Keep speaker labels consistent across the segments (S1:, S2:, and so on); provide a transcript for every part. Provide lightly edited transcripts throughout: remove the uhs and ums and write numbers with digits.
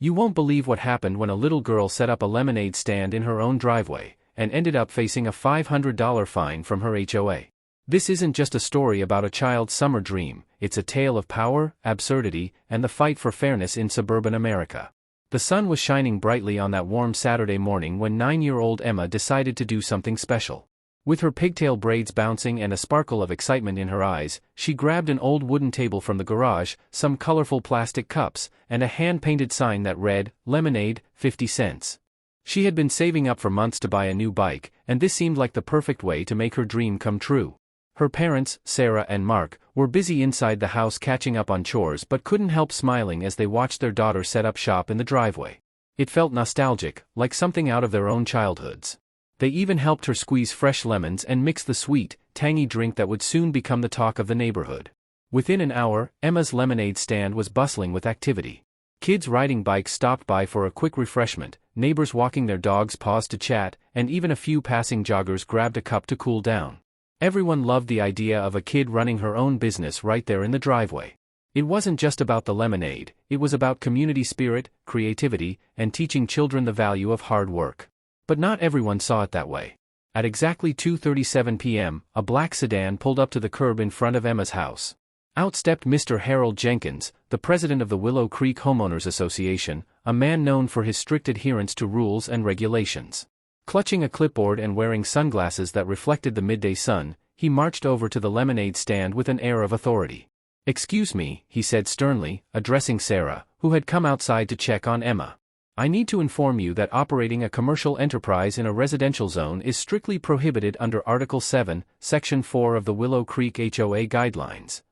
S1: You won't believe what happened when a little girl set up a lemonade stand in her own driveway, and ended up facing a $500 fine from her HOA. This isn't just a story about a child's summer dream, it's a tale of power, absurdity, and the fight for fairness in suburban America. The sun was shining brightly on that warm Saturday morning when 9-year-old Emma decided to do something special. With her pigtail braids bouncing and a sparkle of excitement in her eyes, she grabbed an old wooden table from the garage, some colorful plastic cups, and a hand-painted sign that read, "Lemonade, 50 cents." She had been saving up for months to buy a new bike, and this seemed like the perfect way to make her dream come true. Her parents, Sarah and Mark, were busy inside the house catching up on chores but couldn't help smiling as they watched their daughter set up shop in the driveway. It felt nostalgic, like something out of their own childhoods. They even helped her squeeze fresh lemons and mix the sweet, tangy drink that would soon become the talk of the neighborhood. Within an hour, Emma's lemonade stand was bustling with activity. Kids riding bikes stopped by for a quick refreshment, neighbors walking their dogs paused to chat, and even a few passing joggers grabbed a cup to cool down. Everyone loved the idea of a kid running her own business right there in the driveway. It wasn't just about the lemonade, it was about community spirit, creativity, and teaching children the value of hard work. But not everyone saw it that way. At exactly 2:37 p.m., a black sedan pulled up to the curb in front of Emma's house. Out stepped Mr. Harold Jenkins, the president of the Willow Creek Homeowners Association, a man known for his strict adherence to rules and regulations. Clutching a clipboard and wearing sunglasses that reflected the midday sun, he marched over to the lemonade stand with an air of authority. "Excuse me," he said sternly, addressing Sarah, who had come outside to check on Emma. "I need to inform you that operating a commercial enterprise in a residential zone is strictly prohibited under Article 7, Section 4 of the Willow Creek HOA Guidelines."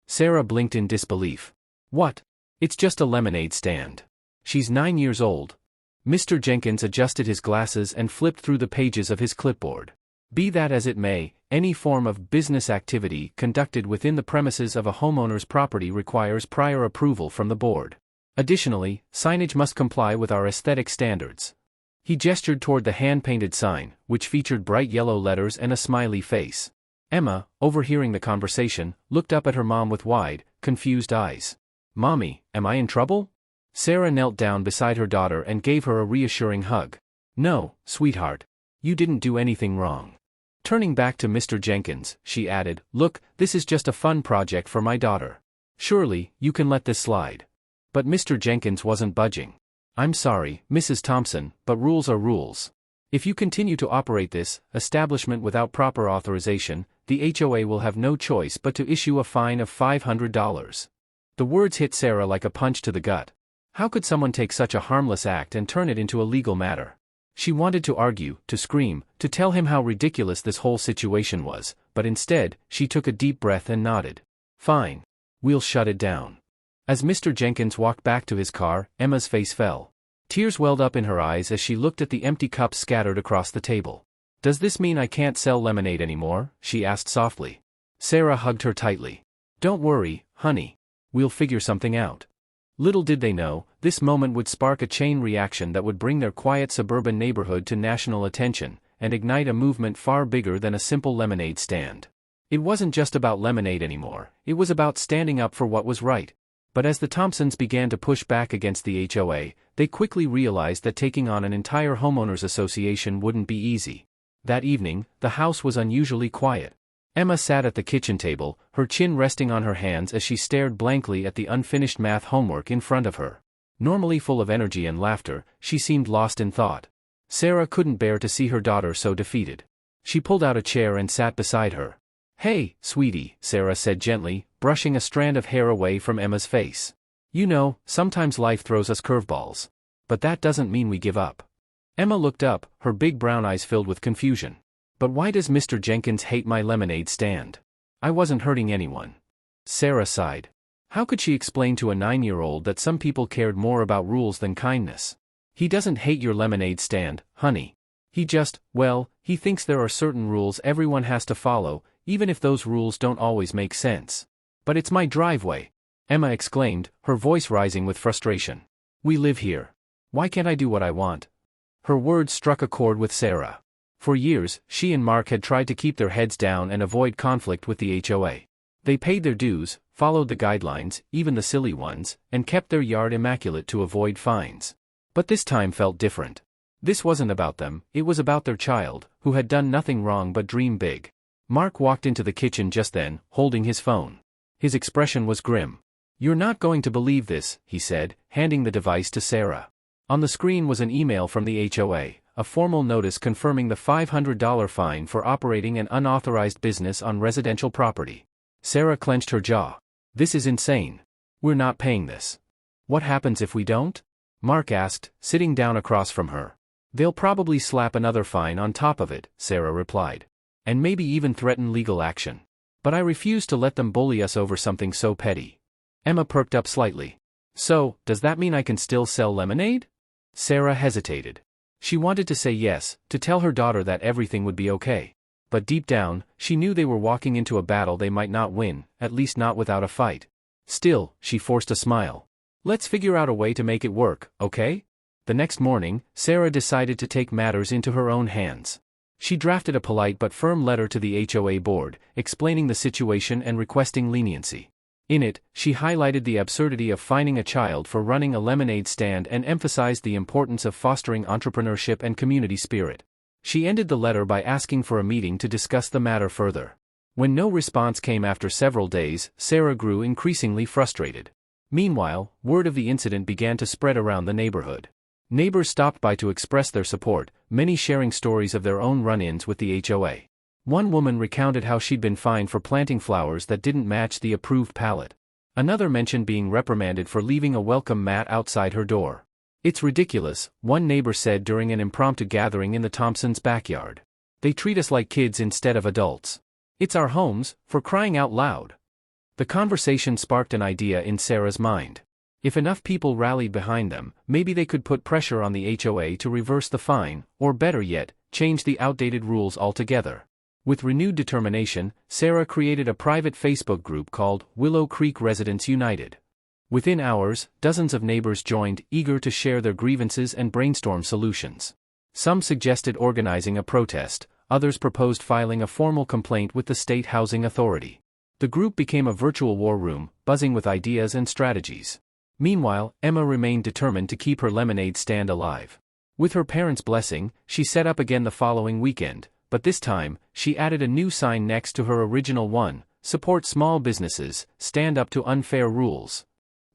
S1: Sarah blinked in disbelief. "What? It's just a lemonade stand. She's 9 years old." Mr. Jenkins adjusted his glasses and flipped through the pages of his clipboard. "Be that as it may, any form of business activity conducted within the premises of a homeowner's property requires prior approval from the board. Additionally, signage must comply with our aesthetic standards." He gestured toward the hand-painted sign, which featured bright yellow letters and a smiley face. Emma, overhearing the conversation, looked up at her mom with wide, confused eyes. "Mommy, am I in trouble?" Sarah knelt down beside her daughter and gave her a reassuring hug. "No, sweetheart. You didn't do anything wrong." Turning back to Mr. Jenkins, she added, "Look, this is just a fun project for my daughter. Surely, you can let this slide." But Mr. Jenkins wasn't budging. "I'm sorry, Mrs. Thompson, but rules are rules. If you continue to operate this establishment without proper authorization, the HOA will have no choice but to issue a fine of $500. The words hit Sarah like a punch to the gut. How could someone take such a harmless act and turn it into a legal matter? She wanted to argue, to scream, to tell him how ridiculous this whole situation was, but instead, she took a deep breath and nodded. "Fine. We'll shut it down." As Mr. Jenkins walked back to his car, Emma's face fell. Tears welled up in her eyes as she looked at the empty cups scattered across the table. "Does this mean I can't sell lemonade anymore?" she asked softly. Sarah hugged her tightly. "Don't worry, honey. We'll figure something out." Little did they know, this moment would spark a chain reaction that would bring their quiet suburban neighborhood to national attention, and ignite a movement far bigger than a simple lemonade stand. It wasn't just about lemonade anymore, it was about standing up for what was right. But as the Thompsons began to push back against the HOA, they quickly realized that taking on an entire homeowners association wouldn't be easy. That evening, the house was unusually quiet. Emma sat at the kitchen table, her chin resting on her hands as she stared blankly at the unfinished math homework in front of her. Normally full of energy and laughter, she seemed lost in thought. Sarah couldn't bear to see her daughter so defeated. She pulled out a chair and sat beside her. "Hey, sweetie," Sarah said gently, brushing a strand of hair away from Emma's face. "You know, sometimes life throws us curveballs. But that doesn't mean we give up." Emma looked up, her big brown eyes filled with confusion. "But why does Mr. Jenkins hate my lemonade stand? I wasn't hurting anyone." Sarah sighed. How could she explain to a 9-year-old that some people cared more about rules than kindness? "He doesn't hate your lemonade stand, honey. He just, well, he thinks there are certain rules everyone has to follow, even if those rules don't always make sense." "But it's my driveway," Emma exclaimed, her voice rising with frustration. "We live here. Why can't I do what I want?" Her words struck a chord with Sarah. For years, she and Mark had tried to keep their heads down and avoid conflict with the HOA. They paid their dues, followed the guidelines, even the silly ones, and kept their yard immaculate to avoid fines. But this time felt different. This wasn't about them, it was about their child, who had done nothing wrong but dream big. Mark walked into the kitchen just then, holding his phone. His expression was grim. "You're not going to believe this," he said, handing the device to Sarah. On the screen was an email from the HOA, a formal notice confirming the $500 fine for operating an unauthorized business on residential property. Sarah clenched her jaw. "This is insane. We're not paying this." "What happens if we don't?" Mark asked, sitting down across from her. "They'll probably slap another fine on top of it," Sarah replied. "And maybe even threaten legal action. But I refuse to let them bully us over something so petty." Emma perked up slightly. "So, does that mean I can still sell lemonade?" Sarah hesitated. She wanted to say yes, to tell her daughter that everything would be okay. But deep down, she knew they were walking into a battle they might not win, at least not without a fight. Still, she forced a smile. "Let's figure out a way to make it work, okay?" The next morning, Sarah decided to take matters into her own hands. She drafted a polite but firm letter to the HOA board, explaining the situation and requesting leniency. In it, she highlighted the absurdity of fining a child for running a lemonade stand and emphasized the importance of fostering entrepreneurship and community spirit. She ended the letter by asking for a meeting to discuss the matter further. When no response came after several days, Sarah grew increasingly frustrated. Meanwhile, word of the incident began to spread around the neighborhood. Neighbors stopped by to express their support, many sharing stories of their own run-ins with the HOA. One woman recounted how she'd been fined for planting flowers that didn't match the approved palette. Another mentioned being reprimanded for leaving a welcome mat outside her door. "It's ridiculous," one neighbor said during an impromptu gathering in the Thompsons' backyard. "They treat us like kids instead of adults. It's our homes, for crying out loud." The conversation sparked an idea in Sarah's mind. If enough people rallied behind them, maybe they could put pressure on the HOA to reverse the fine, or better yet, change the outdated rules altogether. With renewed determination, Sarah created a private Facebook group called Willow Creek Residents United. Within hours, dozens of neighbors joined, eager to share their grievances and brainstorm solutions. Some suggested organizing a protest, others proposed filing a formal complaint with the state housing authority. The group became a virtual war room, buzzing with ideas and strategies. Meanwhile, Emma remained determined to keep her lemonade stand alive. With her parents' blessing, she set up again the following weekend, but this time, she added a new sign next to her original one: "Support small businesses, stand up to unfair rules."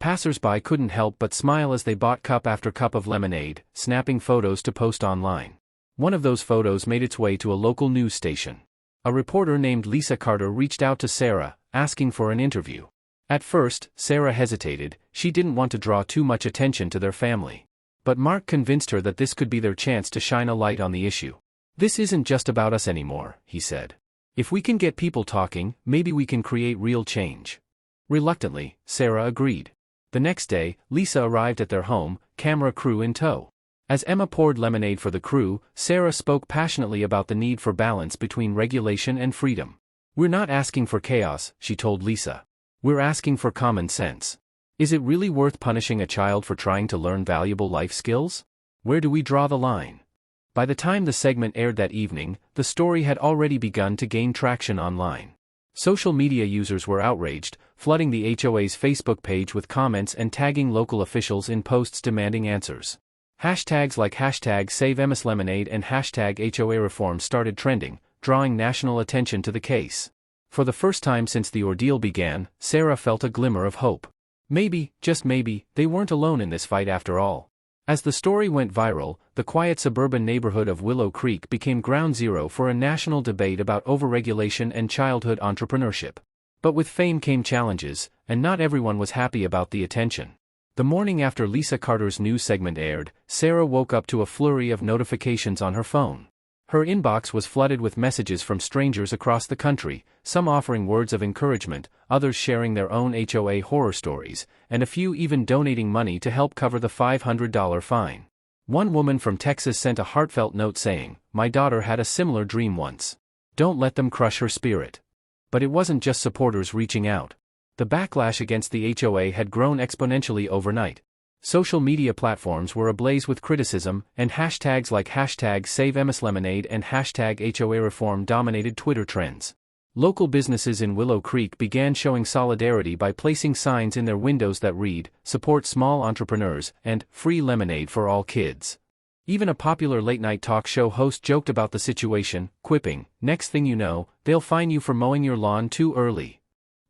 S1: Passers-by couldn't help but smile as they bought cup after cup of lemonade, snapping photos to post online. One of those photos made its way to a local news station. A reporter named Lisa Carter reached out to Sarah, asking for an interview. At first, Sarah hesitated. She didn't want to draw too much attention to their family. But Mark convinced her that this could be their chance to shine a light on the issue. "This isn't just about us anymore," he said. "If we can get people talking, maybe we can create real change." Reluctantly, Sarah agreed. The next day, Lisa arrived at their home, camera crew in tow. As Emma poured lemonade for the crew, Sarah spoke passionately about the need for balance between regulation and freedom. "We're not asking for chaos," she told Lisa. "We're asking for common sense. Is it really worth punishing a child for trying to learn valuable life skills? Where do we draw the line?" By the time the segment aired that evening, the story had already begun to gain traction online. Social media users were outraged, flooding the HOA's Facebook page with comments and tagging local officials in posts demanding answers. Hashtags like #SaveEmma'sLemonade and #HOA Reform started trending, drawing national attention to the case. For the first time since the ordeal began, Sarah felt a glimmer of hope. Maybe, just maybe, they weren't alone in this fight after all. As the story went viral, the quiet suburban neighborhood of Willow Creek became ground zero for a national debate about overregulation and childhood entrepreneurship. But with fame came challenges, and not everyone was happy about the attention. The morning after Lisa Carter's news segment aired, Sarah woke up to a flurry of notifications on her phone. Her inbox was flooded with messages from strangers across the country, some offering words of encouragement, others sharing their own HOA horror stories, and a few even donating money to help cover the $500 fine. One woman from Texas sent a heartfelt note saying, "My daughter had a similar dream once. Don't let them crush her spirit." But it wasn't just supporters reaching out. The backlash against the HOA had grown exponentially overnight. Social media platforms were ablaze with criticism, and hashtags like #SaveEmma'sLemonade and #HOA Reform dominated Twitter trends. Local businesses in Willow Creek began showing solidarity by placing signs in their windows that read, "Support small entrepreneurs," and "Free lemonade for all kids." Even a popular late-night talk show host joked about the situation, quipping, "Next thing you know, they'll fine you for mowing your lawn too early."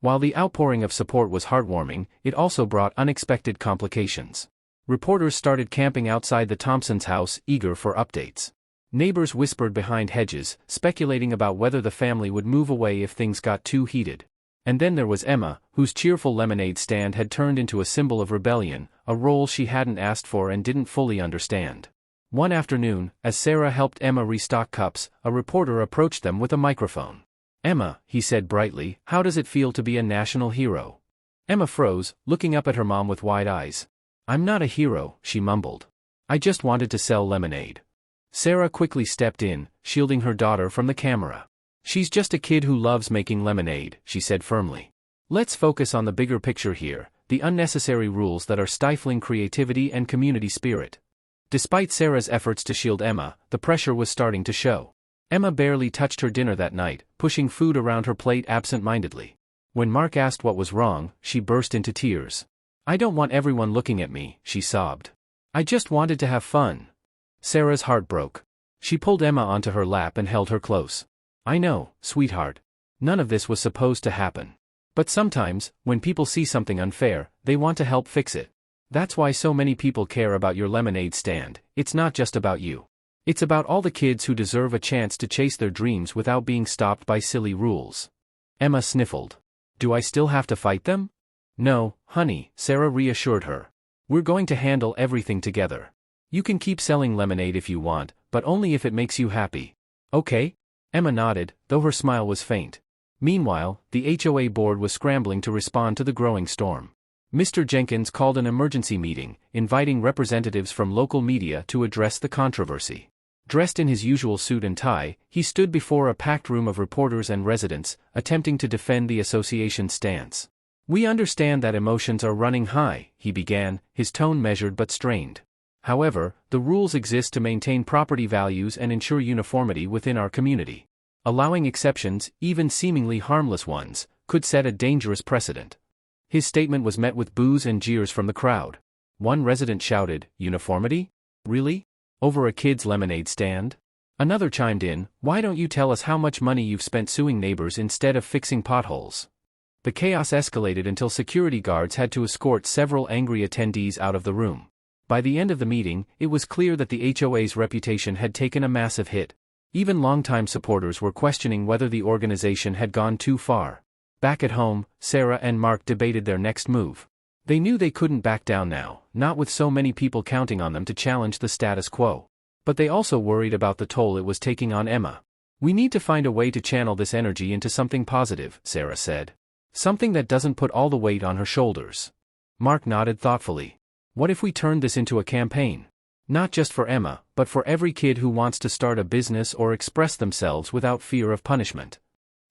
S1: While the outpouring of support was heartwarming, it also brought unexpected complications. Reporters started camping outside the Thompsons' house, eager for updates. Neighbors whispered behind hedges, speculating about whether the family would move away if things got too heated. And then there was Emma, whose cheerful lemonade stand had turned into a symbol of rebellion, a role she hadn't asked for and didn't fully understand. One afternoon, as Sarah helped Emma restock cups, a reporter approached them with a microphone. "Emma," he said brightly, "how does it feel to be a national hero?" Emma froze, looking up at her mom with wide eyes. "I'm not a hero," she mumbled. "I just wanted to sell lemonade." Sarah quickly stepped in, shielding her daughter from the camera. "She's just a kid who loves making lemonade," she said firmly. "Let's focus on the bigger picture here, the unnecessary rules that are stifling creativity and community spirit." Despite Sarah's efforts to shield Emma, the pressure was starting to show. Emma barely touched her dinner that night, pushing food around her plate absent-mindedly. When Mark asked what was wrong, she burst into tears. "I don't want everyone looking at me," she sobbed. "I just wanted to have fun." Sarah's heart broke. She pulled Emma onto her lap and held her close. "I know, sweetheart. None of this was supposed to happen. But sometimes, when people see something unfair, they want to help fix it. That's why so many people care about your lemonade stand. It's not just about you. It's about all the kids who deserve a chance to chase their dreams without being stopped by silly rules." Emma sniffled. "Do I still have to fight them?" "No, honey," Sarah reassured her. "We're going to handle everything together. You can keep selling lemonade if you want, but only if it makes you happy. Okay?" Emma nodded, though her smile was faint. Meanwhile, the HOA board was scrambling to respond to the growing storm. Mr. Jenkins called an emergency meeting, inviting representatives from local media to address the controversy. Dressed in his usual suit and tie, he stood before a packed room of reporters and residents, attempting to defend the association's stance. "We understand that emotions are running high," he began, his tone measured but strained. "However, the rules exist to maintain property values and ensure uniformity within our community. Allowing exceptions, even seemingly harmless ones, could set a dangerous precedent." His statement was met with boos and jeers from the crowd. One resident shouted, "Uniformity? Really? Over a kid's lemonade stand?" Another chimed in, "Why don't you tell us how much money you've spent suing neighbors instead of fixing potholes?" The chaos escalated until security guards had to escort several angry attendees out of the room. By the end of the meeting, it was clear that the HOA's reputation had taken a massive hit. Even longtime supporters were questioning whether the organization had gone too far. Back at home, Sarah and Mark debated their next move. They knew they couldn't back down now, not with so many people counting on them to challenge the status quo. But they also worried about the toll it was taking on Emma. "We need to find a way to channel this energy into something positive," Sarah said. "Something that doesn't put all the weight on her shoulders." Mark nodded thoughtfully. "What if we turned this into a campaign? Not just for Emma, but for every kid who wants to start a business or express themselves without fear of punishment."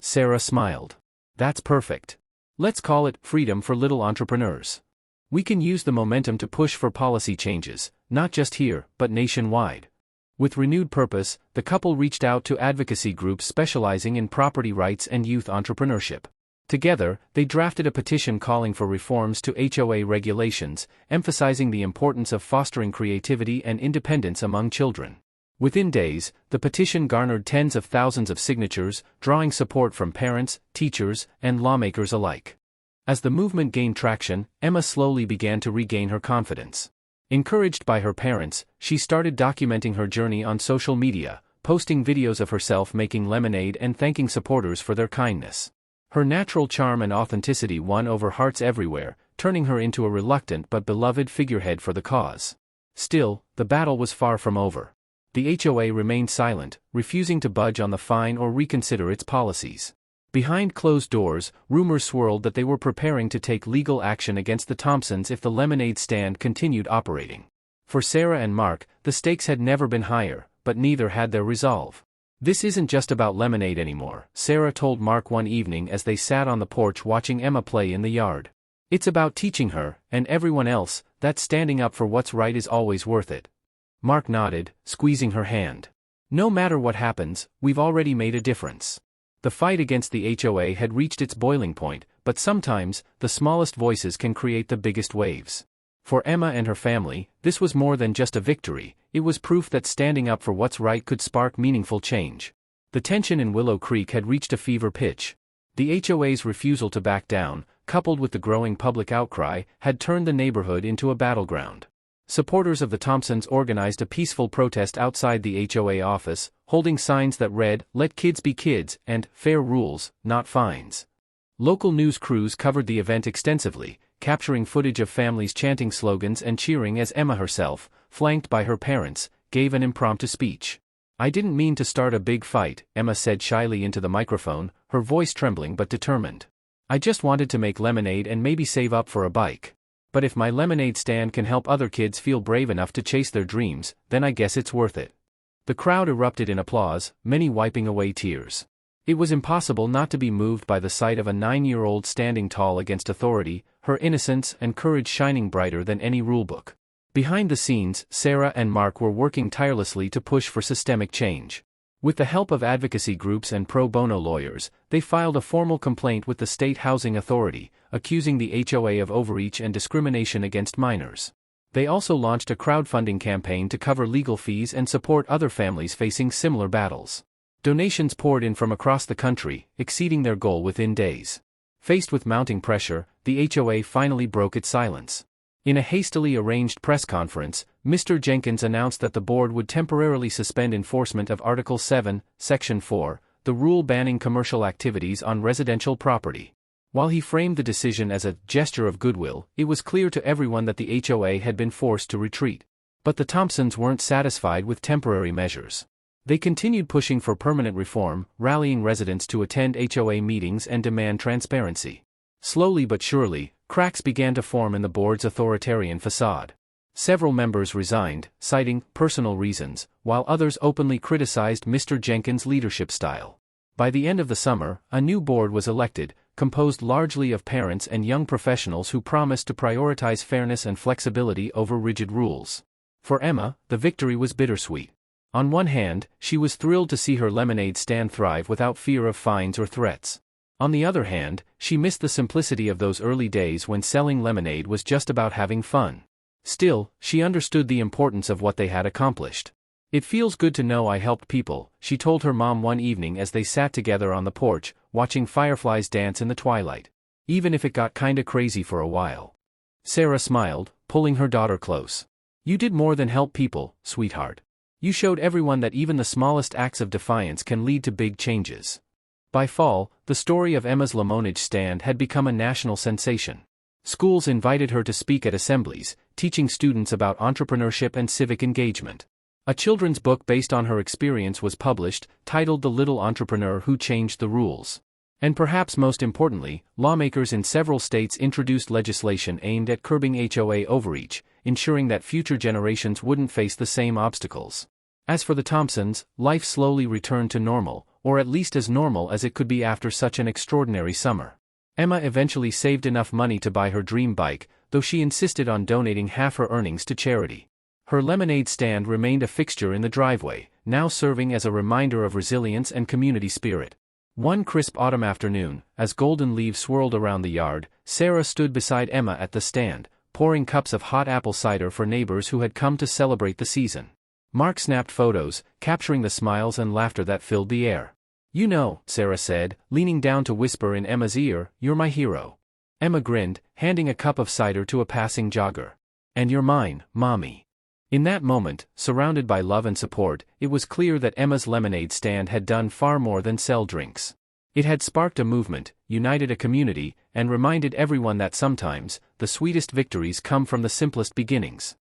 S1: Sarah smiled. "That's perfect. Let's call it Freedom for Little Entrepreneurs. We can use the momentum to push for policy changes, not just here, but nationwide." With renewed purpose, the couple reached out to advocacy groups specializing in property rights and youth entrepreneurship. Together, they drafted a petition calling for reforms to HOA regulations, emphasizing the importance of fostering creativity and independence among children. Within days, the petition garnered tens of thousands of signatures, drawing support from parents, teachers, and lawmakers alike. As the movement gained traction, Emma slowly began to regain her confidence. Encouraged by her parents, she started documenting her journey on social media, posting videos of herself making lemonade and thanking supporters for their kindness. Her natural charm and authenticity won over hearts everywhere, turning her into a reluctant but beloved figurehead for the cause. Still, the battle was far from over. The HOA remained silent, refusing to budge on the fine or reconsider its policies. Behind closed doors, rumors swirled that they were preparing to take legal action against the Thompsons if the lemonade stand continued operating. For Sarah and Mark, the stakes had never been higher, but neither had their resolve. "This isn't just about lemonade anymore," Sarah told Mark one evening as they sat on the porch watching Emma play in the yard. "It's about teaching her, and everyone else, that standing up for what's right is always worth it." Mark nodded, squeezing her hand. "No matter what happens, we've already made a difference. The fight against the HOA had reached its boiling point, but sometimes, the smallest voices can create the biggest waves. For Emma and her family, this was more than just a victory, it was proof that standing up for what's right could spark meaningful change. The tension in Willow Creek had reached a fever pitch. The HOA's refusal to back down, coupled with the growing public outcry, had turned the neighborhood into a battleground. Supporters of the Thompsons organized a peaceful protest outside the HOA office, holding signs that read, "Let kids be kids," and "Fair rules, not fines." Local news crews covered the event extensively, capturing footage of families chanting slogans and cheering as Emma herself, flanked by her parents, gave an impromptu speech. "I didn't mean to start a big fight," Emma said shyly into the microphone, her voice trembling but determined. "I just wanted to make lemonade and maybe save up for a bike. But if my lemonade stand can help other kids feel brave enough to chase their dreams, then I guess it's worth it." The crowd erupted in applause, many wiping away tears. It was impossible not to be moved by the sight of a 9-year-old standing tall against authority, her innocence and courage shining brighter than any rulebook. Behind the scenes, Sarah and Mark were working tirelessly to push for systemic change. With the help of advocacy groups and pro bono lawyers, they filed a formal complaint with the State Housing Authority, accusing the HOA of overreach and discrimination against minors. They also launched a crowdfunding campaign to cover legal fees and support other families facing similar battles. Donations poured in from across the country, exceeding their goal within days. Faced with mounting pressure, the HOA finally broke its silence. In a hastily arranged press conference, Mr. Jenkins announced that the board would temporarily suspend enforcement of Article 7, Section 4, the rule banning commercial activities on residential property. While he framed the decision as a gesture of goodwill, it was clear to everyone that the HOA had been forced to retreat. But the Thompsons weren't satisfied with temporary measures. They continued pushing for permanent reform, rallying residents to attend HOA meetings and demand transparency. Slowly but surely, cracks began to form in the board's authoritarian facade. Several members resigned, citing personal reasons, while others openly criticized Mr. Jenkins' leadership style. By the end of the summer, a new board was elected, composed largely of parents and young professionals who promised to prioritize fairness and flexibility over rigid rules. For Emma, the victory was bittersweet. On one hand, she was thrilled to see her lemonade stand thrive without fear of fines or threats. On the other hand, she missed the simplicity of those early days when selling lemonade was just about having fun. Still, she understood the importance of what they had accomplished. "It feels good to know I helped people," she told her mom one evening as they sat together on the porch, watching fireflies dance in the twilight. "Even if it got kinda crazy for a while." Sarah smiled, pulling her daughter close. "You did more than help people, sweetheart. You showed everyone that even the smallest acts of defiance can lead to big changes." By fall, the story of Emma's lemonade stand had become a national sensation. Schools invited her to speak at assemblies, teaching students about entrepreneurship and civic engagement. A children's book based on her experience was published, titled The Little Entrepreneur Who Changed the Rules. And perhaps most importantly, lawmakers in several states introduced legislation aimed at curbing HOA overreach, ensuring that future generations wouldn't face the same obstacles. As for the Thompsons, life slowly returned to normal, or at least as normal as it could be after such an extraordinary summer. Emma eventually saved enough money to buy her dream bike, though she insisted on donating half her earnings to charity. Her lemonade stand remained a fixture in the driveway, now serving as a reminder of resilience and community spirit. One crisp autumn afternoon, as golden leaves swirled around the yard, Sarah stood beside Emma at the stand, pouring cups of hot apple cider for neighbors who had come to celebrate the season. Mark snapped photos, capturing the smiles and laughter that filled the air. "You know," Sarah said, leaning down to whisper in Emma's ear, "you're my hero." Emma grinned, handing a cup of cider to a passing jogger. "And you're mine, Mommy." In that moment, surrounded by love and support, it was clear that Emma's lemonade stand had done far more than sell drinks. It had sparked a movement, united a community, and reminded everyone that sometimes, the sweetest victories come from the simplest beginnings.